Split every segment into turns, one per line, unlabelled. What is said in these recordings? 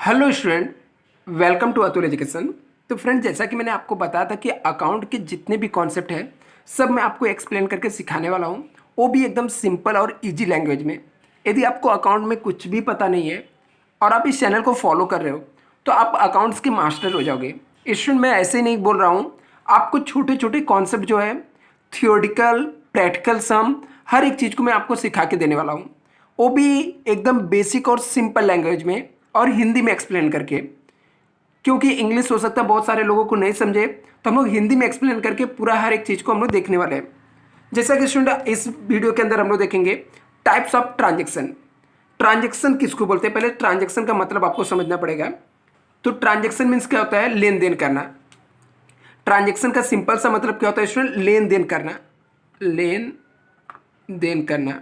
Hello student, welcome to Atul Education. तो friend, जैसा कि मैंने आपको बताया था कि अकाउंट के जितने भी कॉन्सेप्ट हैं सब मैं आपको एक्सप्लेन करके सिखाने वाला हूँ, वो भी एकदम सिंपल और इजी लैंग्वेज में। यदि आपको अकाउंट में कुछ भी पता नहीं है और आप इस चैनल को फॉलो कर रहे हो तो आप अकाउंट्स के मास्टर हो जाओगे। स्टूडेंट, मैं ऐसे ही नहीं बोल रहा हूँ, आपको छोटे छोटे कॉन्सेप्ट जो है थियोरिटिकल, प्रैक्टिकल, सम हर एक चीज़ को मैं आपको सिखा के देने वाला हूँ, वो भी एकदम बेसिक और सिंपल लैंग्वेज में और हिंदी में एक्सप्लेन करके। क्योंकि इंग्लिश हो सकता है बहुत सारे लोगों को नहीं समझे, तो हम लोग हिंदी में एक्सप्लेन करके पूरा हर एक चीज़ को हम लोग देखने वाले हैं। जैसा कि स्टूडेंट, इस वीडियो के अंदर हम लोग देखेंगे टाइप्स ऑफ ट्रांजेक्शन। ट्रांजेक्शन किसको बोलते हैं, पहले ट्रांजेक्शन का मतलब आपको समझना पड़ेगा। तो ट्रांजेक्शन मीन्स क्या होता है, लेन देन करना। ट्रांजेक्शन का सिंपल सा मतलब क्या होता है स्टूडेंट, लेन देन करना। लेन देन करना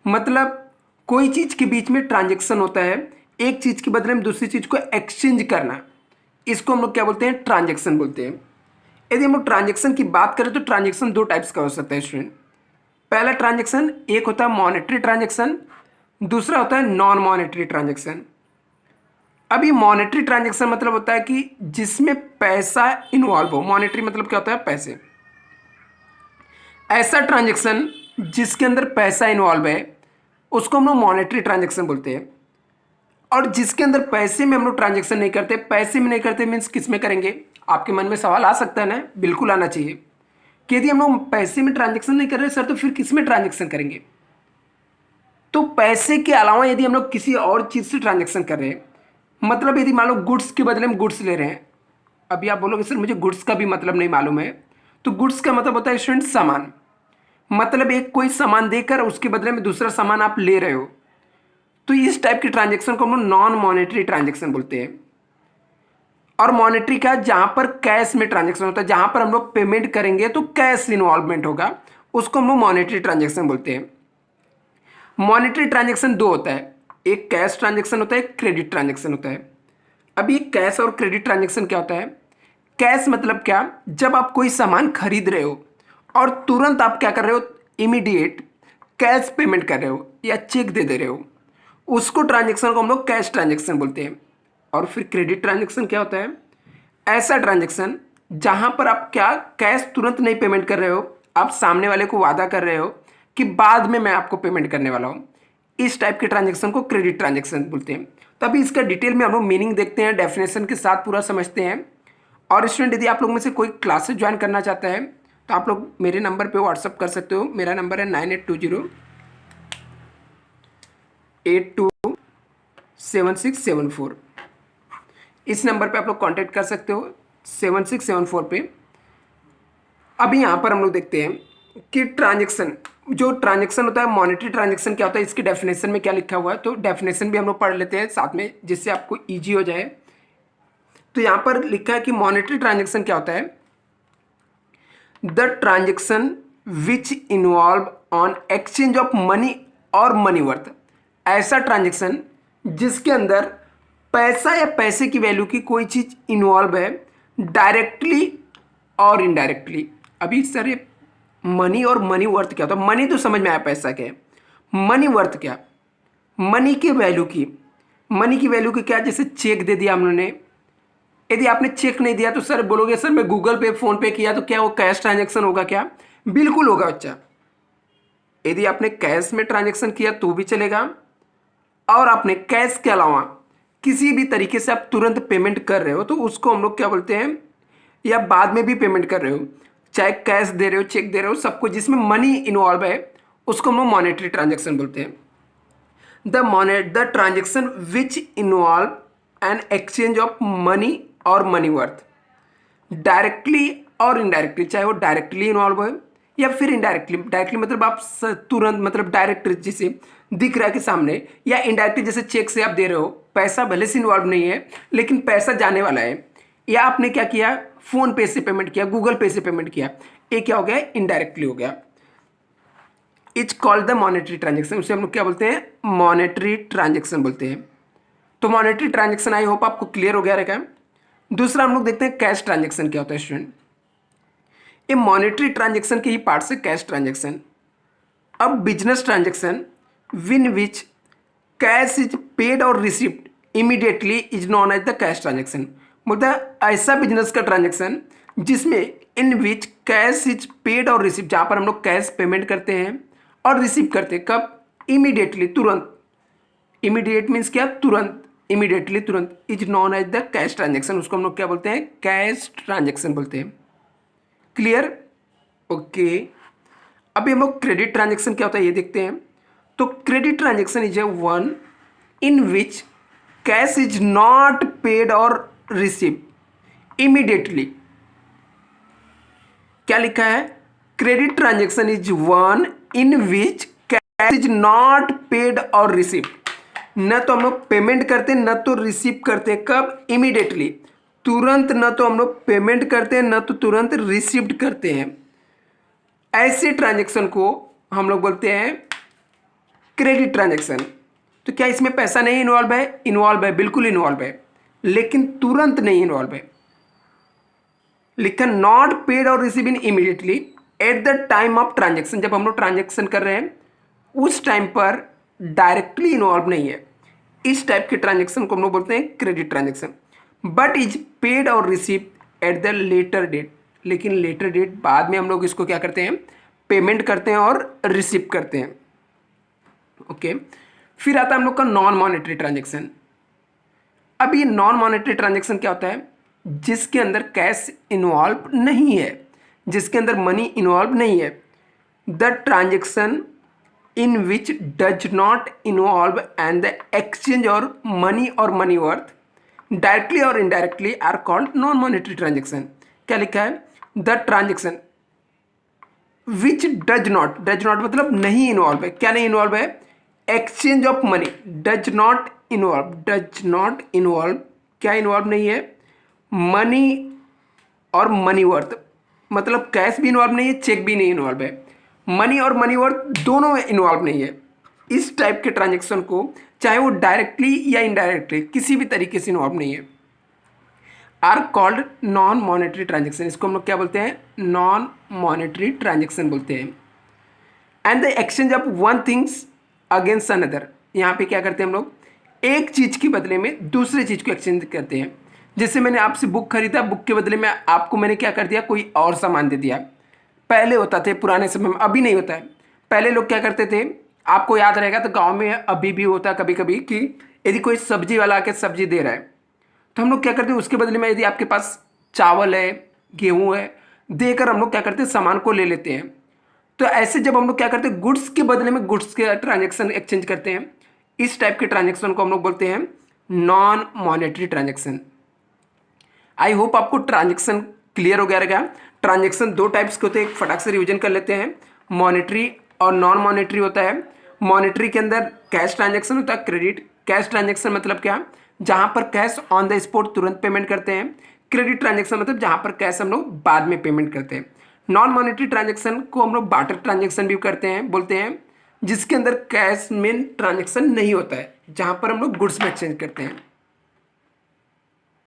मतलब कोई चीज के बीच में ट्रांजेक्शन होता है, एक चीज के बदले में दूसरी चीज को एक्सचेंज करना, इसको हम लोग क्या बोलते हैं, ट्रांजेक्शन बोलते हैं। यदि हम लोग ट्रांजेक्शन की बात करें तो ट्रांजेक्शन दो टाइप्स का हो सकता है स्टूडेंट। पहला ट्रांजेक्शन एक होता है मॉनेटरी ट्रांजेक्शन, दूसरा होता है नॉन मॉनेटरी ट्रांजेक्शन। अब ये मॉनेटरी ट्रांजेक्शन मतलब होता है कि जिसमें पैसा इन्वॉल्व हो। मॉनेटरी मतलब क्या होता है, पैसे। ऐसा ट्रांजेक्शन जिसके अंदर पैसा इन्वॉल्व है उसको हम लोग मॉनेटरी ट्रांजेक्शन बोलते हैं। और जिसके अंदर पैसे में हम लोग ट्रांजेक्शन नहीं करते, पैसे में नहीं करते मीन्स किस में करेंगे। आपके मन में सवाल आ सकता है ना, बिल्कुल आना चाहिए कि यदि हम लोग पैसे में ट्रांजेक्शन नहीं कर रहे सर तो फिर किस में ट्रांजेक्शन करेंगे। तो पैसे के अलावा यदि हम लोग किसी और चीज़ से ट्रांजेक्शन कर रहे हैं, मतलब यदि मान लो गुड्स के बदले में गुड्स ले रहे हैं। अभी आप बोलोगे सर मुझे गुड्स का भी मतलब नहीं मालूम है। तो गुड्स का मतलब होता है स्टूडेंट सामान। मतलब एक कोई सामान देकर उसके बदले में दूसरा सामान आप ले रहे हो, तो इस टाइप की ट्रांजेक्शन को हम लोग नॉन मॉनेटरी ट्रांजेक्शन बोलते हैं। और मॉनेटरी का जहां पर कैश में ट्रांजेक्शन होता है, जहां पर हम लोग पेमेंट करेंगे तो कैश इन्वॉल्वमेंट होगा, उसको हम लोग मॉनेटरी ट्रांजेक्शन बोलते हैं। मॉनेटरी ट्रांजेक्शन दो होता है, एक कैश ट्रांजेक्शन होता है, एक क्रेडिट ट्रांजेक्शन होता है। अभी कैश और क्रेडिट ट्रांजेक्शन क्या होता है। कैश मतलब क्या, जब आप कोई सामान खरीद रहे हो और तुरंत आप क्या कर रहे हो, इमीडिएट कैश पेमेंट कर रहे हो या चेक दे दे रहे हो, उसको ट्रांजेक्शन को हम लोग कैश ट्रांजेक्शन बोलते हैं। और फिर क्रेडिट ट्रांजेक्शन क्या होता है, ऐसा ट्रांजेक्शन जहां पर आप क्या कैश तुरंत नहीं पेमेंट कर रहे हो, आप सामने वाले को वादा कर रहे हो कि बाद में मैं आपको पेमेंट करने वाला हूं। इस टाइप के ट्रांजेक्शन को क्रेडिट ट्रांजेक्शन बोलते हैं। तभी इसका डिटेल में हम लोग मीनिंग देखते हैं, डेफिनेशन के साथ पूरा समझते हैं। और स्टूडेंट, यदि आप लोग में से कोई क्लासेस ज्वाइन करना चाहता है तो आप लोग मेरे नंबर पे व्हाट्सअप कर सकते हो। मेरा नंबर है 9820827674। इस नंबर पे आप लोग कांटेक्ट कर सकते हो, 7674 पे। अभी यहाँ पर हम लोग देखते हैं कि ट्रांजेक्शन, जो ट्रांजेक्शन होता है मॉनेटरी ट्रांजेक्शन क्या होता है, इसकी डेफिनेशन में क्या लिखा हुआ है, तो डेफिनेशन भी हम लोग पढ़ लेते हैं साथ में जिससे आपको ईजी हो जाए। तो यहाँ पर लिखा है कि मॉनेटरी ट्रांजेक्शन क्या होता है, the transaction which involve on exchange of money और मनी वर्थ। ऐसा ट्रांजेक्शन जिसके अंदर पैसा या पैसे की वैल्यू की कोई चीज इन्वॉल्व है, डायरेक्टली और इनडायरेक्टली। अभी सर ये मनी और मनी वर्थ क्या होता है, मनी तो समझ में आया पैसा क्या है, मनी वर्थ क्या, मनी की वैल्यू की। मनी की वैल्यू की क्या, जैसे चेक दे दिया हम लोगों ने, यदि आपने चेक नहीं दिया तो सर बोलोगे सर मैं गूगल पे फोन पे किया तो क्या वो कैश ट्रांजेक्शन होगा क्या, बिल्कुल होगा बच्चा। यदि आपने कैश में ट्रांजेक्शन किया तो भी चलेगा, और आपने कैश के अलावा किसी भी तरीके से आप तुरंत पेमेंट कर रहे हो तो उसको हम लोग क्या बोलते हैं, या बाद में भी पेमेंट कर रहे हो, चाहे कैश दे रहे हो चेक दे रहे हो, सबको जिसमें मनी इन्वॉल्व है उसको हम लोग मॉनेटरी ट्रांजेक्शन बोलते हैं। The transaction which involve an exchange of money और money worth, directly or indirectly, चाहे वो डायरेक्टली इन्वॉल्व हो या फिर इनडायरेक्टली। डायरेक्टली मतलब आप तुरंत, मतलब डायरेक्ट जैसे दिख रहा है कि सामने, या इनडायरेक्टली जैसे चेक से आप दे रहे हो, पैसा भले से इन्वॉल्व नहीं है लेकिन पैसा जाने वाला है, या आपने क्या किया फोन पे से पेमेंट किया, गूगल पे से पेमेंट किया, ये क्या हो गया, इनडायरेक्टली हो गया। It's called the monetary transaction, उसे हम लोग क्या बोलते हैं, मॉनेटरी ट्रांजेक्शन बोलते हैं। तो मॉनेटरी ट्रांजेक्शन आई होप आपको क्लियर हो गया रहेगा। दूसरा हम लोग देखते हैं कैश ट्रांजेक्शन क्या होता है स्टूडेंट। ये मॉनेटरी ट्रांजेक्शन के ही पार्ट से कैश ट्रांजेक्शन। अब business transaction in which cash is paid और received immediately is known as the cash transaction. बोलता है ऐसा बिजनेस का ट्रांजेक्शन जिसमें in which cash is paid और रिसीव, जहाँ पर हम लोग कैश पेमेंट करते हैं और रिसीव करते हैं कब, इमीडिएटली, तुरंत। इमीडिएट मीन्स क्या, तुरंत, इमीडिएटली, तुरंत, is known as the cash transaction, उसको हम लोग क्या बोलते हैं, कैश ट्रांजेक्शन बोलते हैं। क्लियर? ओके। अभी हम लोग क्रेडिट ट्रांजेक्शन क्या होता है ये देखते हैं। तो credit transaction is a one in which cash is not paid और रिसीव इमीडिएटली। क्या लिखा है, credit transaction is one in which cash is not paid और रिसीव। न तो हम लोग पेमेंट करते न तो रिसीव करते, कब, इमीडिएटली, तुरंत। न तो हम लोग पेमेंट करते न तो तुरंत रिसीव्ड करते हैं। ऐसे ट्रांजेक्शन को हम लोग बोलते हैं क्रेडिट ट्रांजेक्शन। तो क्या इसमें पैसा नहीं इन्वॉल्व है? इन्वॉल्व है, बिल्कुल इन्वॉल्व है, लेकिन तुरंत नहीं इन्वॉल्व है। लिखा नॉट पेड और receive in immediately at the time of transaction. जब हम लोग ट्रांजेक्शन कर रहे हैं उस टाइम पर डायरेक्टली इन्वॉल्व नहीं है। इस टाइप के ट्रांजेक्शन को हम लोग बोलते हैं credit transaction. But is paid और receive at the later date, लेकिन लेटर डेट बाद में हम लोग इसको क्या करते हैं, पेमेंट करते हैं और रिसीव करते हैं। ओके। फिर आता है हम लोग का नॉन मॉनेटरी ट्रांजेक्शन। अब ये नॉन मॉनेटरी ट्रांजेक्शन क्या होता है, जिसके अंदर कैश इन्वॉल्व नहीं है, जिसके अंदर मनी इन्वॉल्व नहीं है। The transaction in which does not involve and the exchange or money worth directly or indirectly are called non monetary transaction. क्या लिखा है, the transaction which does not मतलब नहीं इन्वॉल्व है। क्या नहीं इन्वॉल्व है, exchange of money, does not involve, क्या इन्वॉल्व नहीं है, मनी और मनी वर्थ, मतलब कैश भी इन्वॉल्व नहीं है, चेक भी नहीं इन्वॉल्व है, मनी और मनी वर्थ दोनों में इन्वॉल्व नहीं है। इस टाइप के ट्रांजेक्शन को चाहे वो डायरेक्टली या इनडायरेक्टली किसी भी तरीके से इन्वॉल्व नहीं है, are called non monetary transaction. इसको हम लोग क्या बोलते हैं, नॉन मॉनेटरी ट्रांजेक्शन बोलते हैं। And the exchange of one things against another, यहाँ पे क्या करते हैं हम लोग, एक चीज़ के बदले में दूसरे चीज़ को एक्सचेंज करते हैं। जैसे मैंने आपसे बुक खरीदा, बुक के बदले में आपको मैंने क्या कर दिया, कोई और सामान दे दिया। पहले होता थे पुराने समय में, अभी नहीं होता है। पहले लोग क्या करते थे, आपको याद रहेगा तो गांव में अभी भी होता कभी कभी कि यदि कोई सब्जी वाला आके सब्जी दे रहा है तो हम लोग क्या करते हैं, उसके बदले में यदि आपके पास चावल है, गेहूँ है, देकर हम लोग क्या करते हैं, सामान को ले लेते हैं। तो ऐसे जब हम लोग क्या करते हैं, गुड्स के बदले में गुड्स के ट्रांजेक्शन एक्सचेंज करते हैं, इस टाइप के ट्रांजेक्शन को हम लोग बोलते हैं non monetary transaction. I hope आपको ट्रांजेक्शन क्लियर हो गया रहेगा। ट्रांजेक्शन दो टाइप्स के होते हैं, एक फटाक से रिविजन कर लेते हैं, मॉनेटरी और नॉन मॉनेटरी होता है। मॉनेटरी के अंदर कैश ट्रांजेक्शन होता है, क्रेडिट कैश ट्रांजेक्शन मतलब क्या, जहां पर कैश ऑन द स्पॉट तुरंत पेमेंट करते हैं। क्रेडिट ट्रांजेक्शन मतलब जहां पर कैश हम लोग बाद में पेमेंट करते हैं। नॉन मॉनेटरी ट्रांजेक्शन को हम लोग बार्टर ट्रांजेक्शन भी करते हैं, बोलते हैं, जिसके अंदर कैश में ट्रांजेक्शन नहीं होता है, जहां पर हम लोग गुड्स में एक्सचेंज करते हैं।